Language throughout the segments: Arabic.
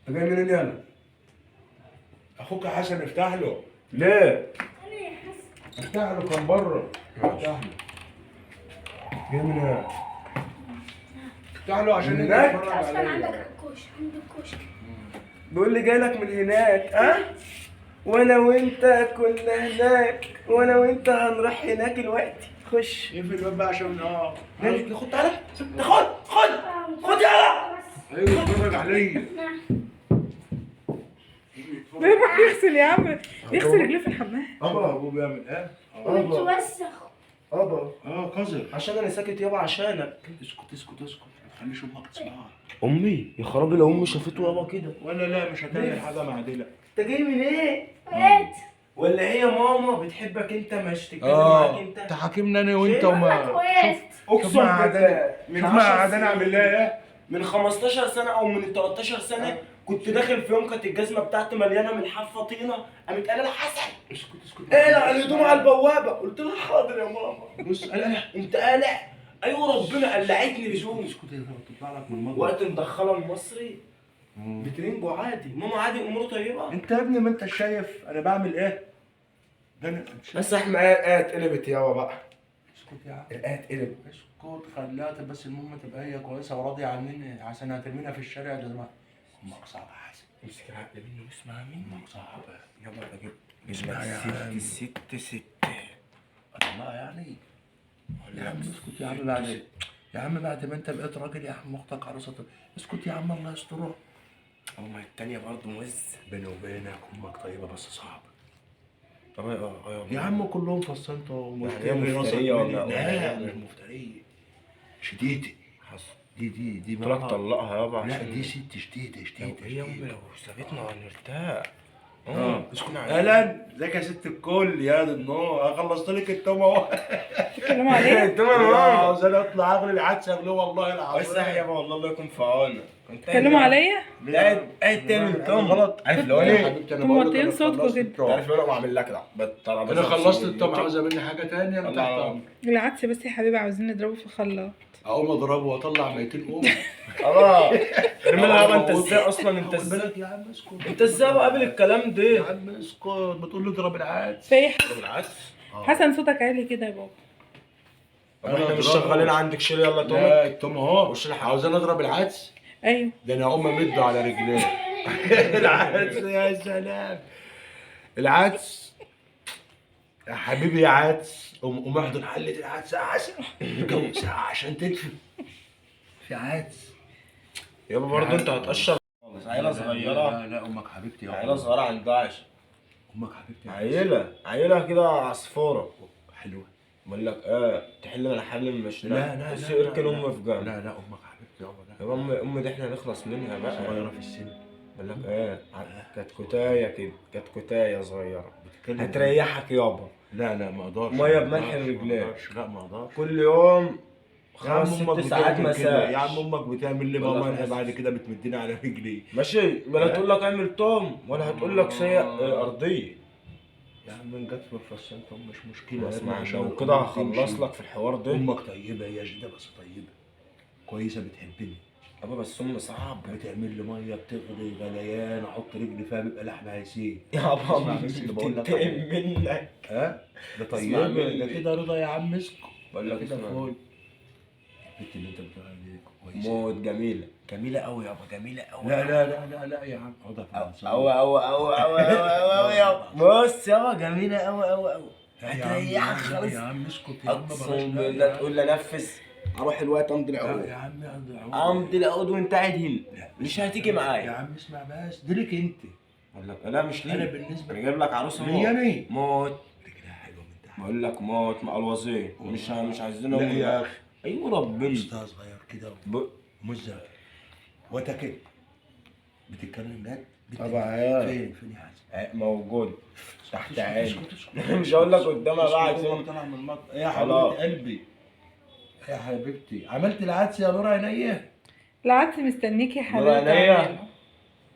انت جاي منين يالا؟ اخوك حسن افتح له. ليه؟ افتح له كان بره. افتح له. جاي منين؟ افتح له عشان من انت هناك؟ تتفرج اصلا عندك عليا. الكوش عند الكوش. بيقول لي جاي لك من هناك، ها؟ وانا وانت كنا هناك، وانا وانت هنروح هناك دلوقتي. خش. اقفل الباب بقى عشان خد تعالى، خد خد خد يلا. ايوه اتفرج عليا. بيروح يغسل يا عم، يغسل رجليه في الحمام. ابا ابوه بيعمل ايه؟ وتوسخ. ابا قذر. عشان انا ساكت يابا عشانك. اسكت اسكت اسكت، ما تخليش امك تسمعك. امي يا خرابي لو امي شافته يابا كده. ولا لا مش هتعمل حاجه معدله. انت جاي من ايه؟ بيت. ولا هي ماما بتحبك انت مش تتكلم معاك انت؟ تحاكمنا انا وانت شايف؟ وما وقفت. اقسم بالله من شوف ما 10 قعدنا اعمل لها ايه؟ من 15 سنه او من 13 سنه كنت داخل في يوم كانت الجزمه بتاعتي مليانه من حافه طينه، قامت قال لها حسن اسكت اسكت. اقلع الهدوم على البوابه، قلت لها حاضر يا ماما. بص انا قمت قالع، ايوه ربنا قلعتني هدوم. اسكت يا تطلع لك من المطبخ. وقت مدخله المصري بترنجو عادي، ماما عادي اموره طيبه. انت يا ابني ما انت شايف انا بعمل ايه؟ ده انا بس احنا ايه اتقلبت يابا بقى، اسكت يا عم. ايه اتقلب. اسكت خليها بس المهم تبقى هي كويسه وراضيه عننا عشان هترمينا في الشارع ده ما امك صعبه يا حسن. امسك العقل مني واسمع مني. امك صعبه. يابا بجيب اسمع يا عم. ست الله يعني. يا عم اسكت يا عم بعد يا عم بعد ما انت بقيت راجل يا عم اختك عروسه اسكت يا عم الله يسترها. امي التانية برضه موز. بيني وبينك امك طيبه بس صعبه. طب يا عم كلهم فصلتوا هي مفترية ولا لا مش مفترية. شديدة. حصل. دي قلت لك طلقها يابا لا عشان دي ست شديدة شديدة. هي امي لو سابتنا هنرتاح. اسكت اهلا ازيك يا ست الكل يا دي النور خلصت لك التومه اهو. بيتكلموا عليه. تمام عاوز انا اطلع اغلي العدسه اغلي والله العظيم. بس يابا والله الله يكون في عونك. بيتكلموا عليا. قاعد تعمل توم غلط. عارف لو يا ايه؟ حبيبتي انا انتوا بقول لك موطيين انا صوتكم خلصت كده. التوم. عارف لو انا بعمل لك لا انا خلصت التوم عاوزه مني حاجه ثانيه من تحت امرك. العدس بس يا حبيبي عاوزين نضربه في الخلاط. اقوم اضربه واطلع ميتين امي. اه ارمي لها يابا. انت ازاي اصلا؟ انت ازاي؟ بالك يا عم اسكت. انت ازاي قابل الكلام يا ده؟ عم اسكت بتقول له اضرب العدس. في بالعكس حسن صوتك عالي كده يا بابا. احنا مش شغالين عندك شيل يلا تومك. لا التوم اهو وش الحق؟ عاوز انا اضرب العدس. ايوه ده انا اقوم امده على رجليه. العدس يا سلام. العدس يا حبيبي يا عدس قوم احضر حلة العدس يا حسن. الجو ساعة عشان تدفي. في عدس. يابا برضه انت هتقشر خالص. عيله صغيره. لا لا امك حبيبتي يا عيله صغيره عندها 10. امك حبيبتي. عيله كده عصفوره. حلوه. بقول لك تحل من حل مش لا بس اركن امي في جنب. لا امك حبيبتي يابا. يابا امي دي احنا نخلص منها بقى. صغيره في السن. بقول لك كانت كتايه كده، كانت كتايه صغيره بتتكلم. هتريحك يابا. لا ما اقدرش. مية بملح ما الرجلين. اقدرش. لا ما اقدرش. كل يوم يا عم 5 امك 6 ساعات بتعمل كده. مساج. يا عم امك بتعمل لي ولا ماما خلاص. بعد كده بتمدني على رجلي. ماشي ولا تقول لك اعمل توم ولا هتقول لك سيء ارضيه. يا عم ان جت في الفصين طب مش مشكله. اسمع عشان لو كده الأمور هخلص تمشي. لك في الحوار ده. امك طيبه هي جديده بس طيبه كويسه بتحبني. يابا بس امي صعب. بتعمل لي ميه بتغلي غليان احط رجلي فيها بيبقى لحم هيسيل. يابا اسمع مش بس اللي بقول لك بتنتقم عليه. منك. ها ده اسمع طيبه مني. ده كده رضا يا عم اسكت. بقول لك كده اسمع. فول. البت اللي انت بتقول عليها كويسه. موت جميله جميله قوي يابا جميله قوي. لا يا عم اقعد أوي يابا. بص يابا جميله قوي هتريحك خالص. يا عم اسكت يا عم اقسم بالله تقول لي نفذ اروح الوقت امضي لا العقود. يا عم امضي العقود وانت قاعد هنا مش هتيجي يا معايا. عم اسمع بس دي ليك انت. اقول لك لا مش ليه. انا بالنسبه انا جايب لك عروسه ليا موت. انا موت. رجلها حلوه من تحت. بقول لك موت مقلوظين مش عايزين لا يا اخي ايوه ربنا. استاذ صغير كده ومزه وتكل. بتتكلم جد؟ طبعا. فين يا حسن؟ موجود تحت عيني. اسكت. مش هقول لك قدامها بقى اسكت، عشان طلع من المطبخ. يا خلاص. حبيبه قلبي يا حبيبتي عملت العدس يا نور عينيا. العدس مستنيك يا نور حبيبي. عينيا.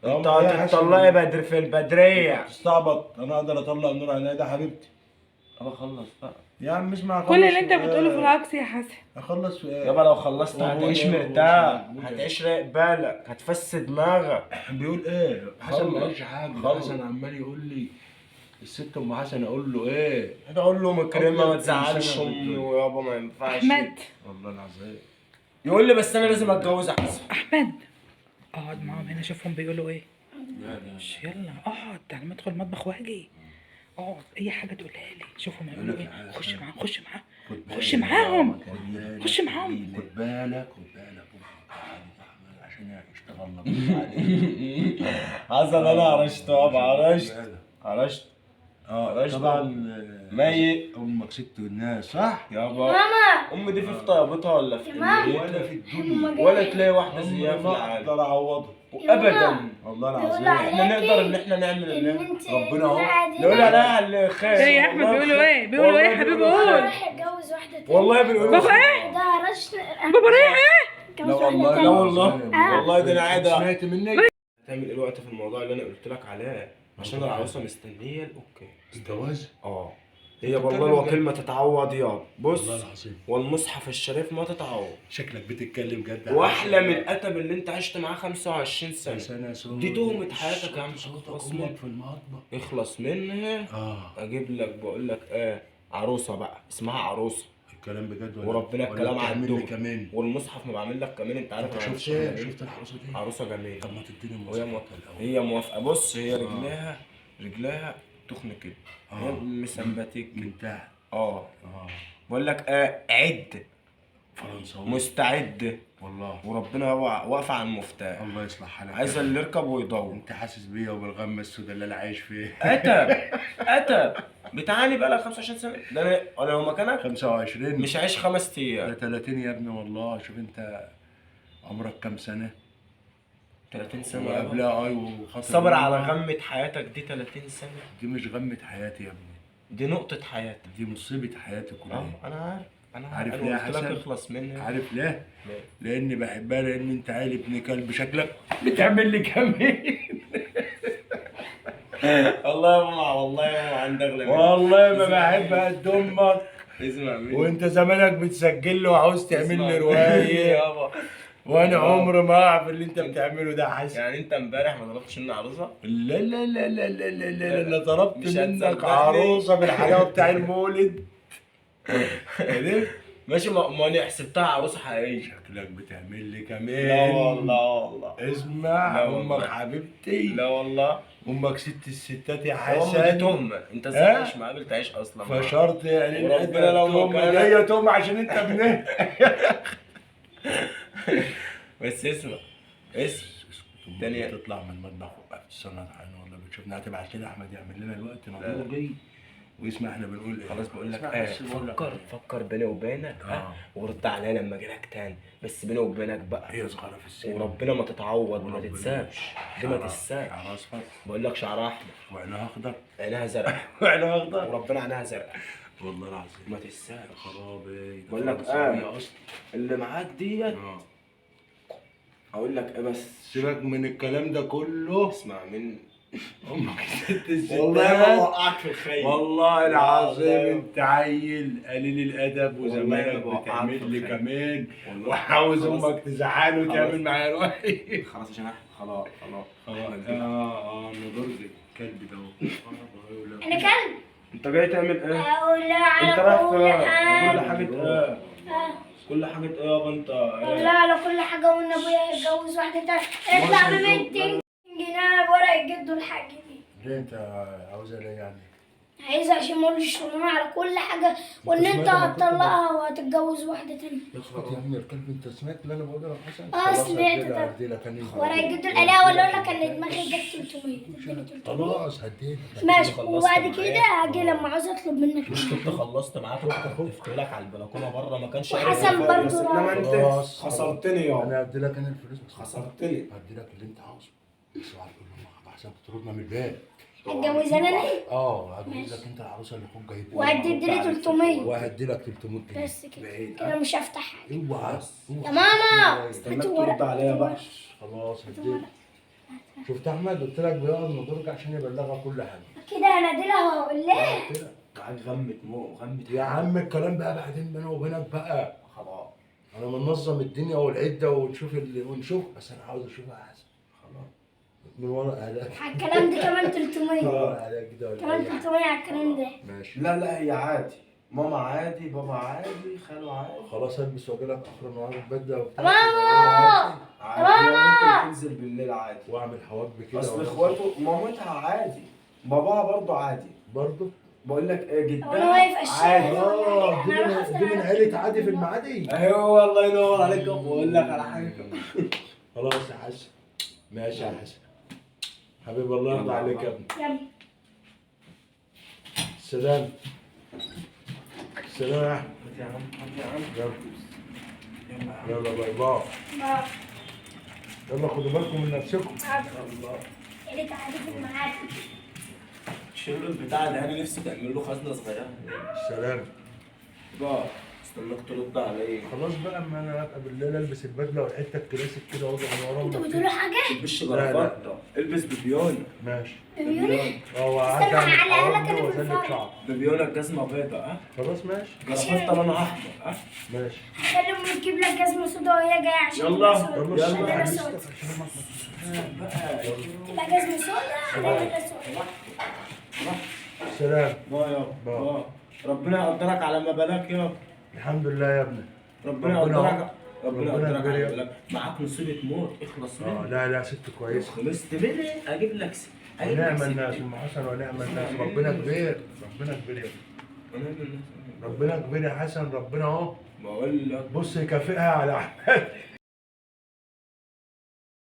انت هتطلعي بدر في البدريه. تستعبط انا اقدر اطلق نور عينيا ده حبيبتي. طب خلص بقى. يا عم اسمع كل اللي انت بتقوله في العكس يا حسن. اخلص في ايه؟ يابا لو خلصت هتعيش يابا، مرتاح، بوش. هتعيش رايق بالك، هتفسد دماغك. بيقول ايه؟ حسن ما خلص. قالش حاجه، خلص. حسن عمال يقول لي الست ام حسن، اقول له ايه؟ هتقول له مكرمه ما أبيض تزعلش إنسانة امي بالدنيا. ويابا ما ينفعش. احمد والله العظيم. يقول لي بس انا لازم اتجوز احسن. احمد اقعد معاهم هنا شوفهم بيقولوا ايه. يلا اقعد، تعالى ادخل المطبخ واجي. اقعد اي حاجه تقولها لي، شوفهم هيقولوا ايه. خش معاهم خش معاهم خش معاهم خش معاهم. خد بالك عشان اشتغل لك. حسن انا عرشت يابا، عرشت عرشت طبعا. ميت. امك ست الناس صح؟ يابا ماما امي دي في طيبتها ولا في ماما. إيه؟ ولا في الدنيا ولا تلاقي واحده زيها في ما العالم اقدر اعوضها ابدا. والله بيقولوا العظيم. احنا عليكي نقدر ان احنا نعمل ان اللي انت ربنا أهو. نقول عليها على الخير. ايه يا احمد بيقولوا ايه؟ بيقولوا ايه يا حبيبي؟ قول. راح يتجوز واحده تانية. والله بيقولوا بابا ايه؟ ده رش بابا رايح ايه؟ لا والله لا والله آه. والله ده انا قاعد سمعت منك. هتعمل ايه الوقت في الموضوع اللي انا قلت لك عليه؟ عشان العروسه مستنيه الاوكي. الجواز هي والله الوكيل ما تتعوض يابا. بص والله العظيم. والمصحف الشريف ما تتعوض. شكلك بتتكلم جد. واحلى من الاتب اللي انت عشت معاه 25 سنه. سنة دي تهمة حياتك يا عم. اخلص امك منها في المطبخ. اخلص منها. اجيب لك بقول لك ايه عروسه بقى اسمها عروسه. الكلام بجد ولا وربنا ولا الكلام بتعمل لي عندهم. كمان؟ والمصحف ما بعمل لك كمان. انت عارف انت أنا شفت مش ايه؟ بعمل شفت العروسه دي؟ عروسه جميله. طب ما تديني وهي المواصفات موافقه. الاول. هي موافقه. بص هي رجليها تخن كده. هي آه. مسمباتيك كده. من تحت. اه بقول لك عد فرنساوي. مستعد والله وربنا واقفه على المفتاح. الله يصلح حالك. عايز اللي يركب ويدور. انت حاسس بيا وبالغمه السوداء اللي انا عايش فيه. اتب بتعاني بقى لك 25 سنه. ده انا لو مكانك 25 مش عايش 5 ده ايام. 30 يا ابني والله. شوف انت عمرك كام سنه؟ 30 سنه وقبلها وخاطر صبر على غمة حياتك دي 30 سنة. دي مش غمة حياتي يا ابني، دي نقطة حياتك. دي مصيبة حياتي كلها. انا عارف. انا عارف أنا ليه يا قلت لك حسن؟ اخلص منها. عارف ليه؟ ليه؟ لاني بحبها، لان انت عيل ابن كلب شكلك بتعمل لي كمين. والله يا ماما والله يا ماما عندك غلبة. والله ما بحب قد امك. اسمع مني. وانت زمانك بتسجل له وعاوز تعمل لي روايه، يابا. وانا عمري ما اعرف اللي انت بتعمله ده حسن. يعني انت امبارح ما ضربتش لنا عروسة؟ لا لا لا لا لا لا لا انا ضربت مش منك هتصدقني. عروسه بالحلاوه بتاع المولد. عرفت؟ ماشي ما انا حسبتها عروسة حقيقية. شكلك بتعمل لي كمان. لا والله. اسمع، لا والله. امك حبيبتي. لا والله. امك ست الستات يا يا حسن. ماما دي تهمة. انت ازاي ها؟ عايش معاه تعيش اصلا معاه؟ فشرط يعني وربنا لو ما تهمة. كان- هي تهمة عشان انت ابنها. بس اسمع تاني. تطلع من المطبخ وقفت الصنعة عين والله بتشوفنا. هتبعت لنا احمد يعمل لنا الوقت نضوجي ويسمع احنا بنقول ايه. خلاص بقول لك اسمع بس بقول لك فكر بيني وبينك ورد عليا لما اجي لك تاني. بس بيني وبينك بقى هي صغيرة في السن وربنا ما تتعوض ما وربنا. تتسابش. دي ما تتسابش. شعرها اصفر بقول لك شعرها احمر وعينها اخضر عينها زرقاء وعينها اخضر وربنا عينها زرقاء والله العظيم. ما تتسابش. خرابي ده بقول لك فرنساوية اصلا. اللي معاك ديت هقول لك ايه بس سيبك من الكلام ده كله. اسمع مني. امك ست الستات والله ما وقعك في الخيل. والله العظيم والله. انت عيل قليل الادب والله وزمانك ما بوقعك بتعمل في لي الخيل. كمان والله. وعاوز خلاص. امك تزعل وتعمل خلاص. معايا رواية. خلاص عشان خلاص انا درجة كلب ده اهو. انا كلب. انت جاي تعمل ايه؟ اقول على انت رايح كل فين؟ حاجه. كل حاجة ايه؟ كل حاجة ايه يابا انت؟ والله على كل حاجه. وان ابويا يتجوز واحده تانية اطلع ب 200 جنيه ورق جده الحاج دي. ليه انت عاوزها ليه يعني؟ عايزة عشان ما اقولش شغلانه على كل حاجه. وان انت هتطلقها وهتتجوز واحده تانية. اسكت يا ابني الكلب. انت سمعت اللي انا بقوله يا حسن؟ سمعت ده. هديلك انا. ورق جده الاله ولا اقول لك ان دماغي جت 300 اديني 300. خلاص هديلك. ماشي. وبعد كده هاجي لما عاوز اطلب منك مش كنت خلصت معاك رحت خفت لك على البلكونه بره ما كانش وحسن برضه راح. خلاص. خسرتني يابا. انا هديلك انا الفلوس بس. خسرتني. هديلك اللي انت عاوزه بس اوعى تقول لامك احسن تطردنا من البيت. هتجوز انا ليه؟ هجوز لك انت العروسه اللي اخوك جايبها وهدي لي 300 وهدي لك 300 جنيه بس كده. بعيد. كده مش هفتح. اوعى يا ماما استناك هاتوا ترد ورق. عليا بقى. خلاص هديلك. شفت احمد قلت لك بيقعد من درجة عشان يبلغها كل حاجه. كده هنادي لها وهقول لها. قلت لك معاك غمة غمة يا عم الكلام بقى بعدين بيني وبينك بقى. خلاص انا منظم الدنيا والعده ونشوف بس انا عاوز اشوفها احسن. خلاص. من ورا اهلك. على الكلام ده كمان من 300. ورا اهلك كده ولا كمان أي حاجة. 300 على الكلام ده. ماشي. لا هي عادي، ماما عادي، بابا عادي، خاله عادي. خلاص البس واجي لك اخر النهار البدله وبتاع. ماما عادي ممكن تنزل بالليل عادي. واعمل حواجبي كده. اصل اخواته مامتها عادي، باباها برضه عادي. برضه. بقول لك ايه هو انا واقف جدها على الشارع. عادي. دي من عيله عادي في المعادي. ايوه الله ينور عليك. بقول لك على حاجه خلاص يا حسن. ماشي يا حسن. حبيبي الله يرضى عليك يا ابني. يلا. سلام. سلام يا احمد. يا عم يا عم. يلا. يلا باي باي. يلا خدوا بالكم من نفسكم. الله. يا ريت عادي في المعادي. شيلوا البتاع ده، انا نفسي تعمل له خزنه صغيره. سلام. بقى استناك ترد عليا. خلاص بقى اما انا ابقى بالليل البس البدله والحته الكلاسيك كده واجي من ورا انتوا أمك. بتقولوا حاجة؟ البس لا. جرافطه، البس بيبيونه. ماشي. بيقولوا هو استنى قعد اعمل على أهلك حواجبي أنا في وازلك الفرح. شعر. بيبيونه جزمه بيضاء. ها خلاص ماشي. جرافطه لونها احمر. ها ماشي. خلي امي تجيب لك جزمة سودا وهي جاية عشان يلا. تبقى سودا. يلا. عشان تبقى سودا. تبقى جزمة سودا عشان تبقى سودا. سلام. با ربنا يقدرك على ما بلاك يا الحمد لله يا ابني. ربنا ربنا يقدرك. ربنا ربنا يقدرك يبارك. على ما بلاك. معاك نصيبة موت، اخلص منه. لا ست كويسه. خلصت مني اجيب لك ونعم الناس ام حسن ونعم الناس. ربنا كبير. ربنا كبير يا ابني. ربنا كبير يا حسن. ربنا اهو بقول لك بص يكافئها على احمد.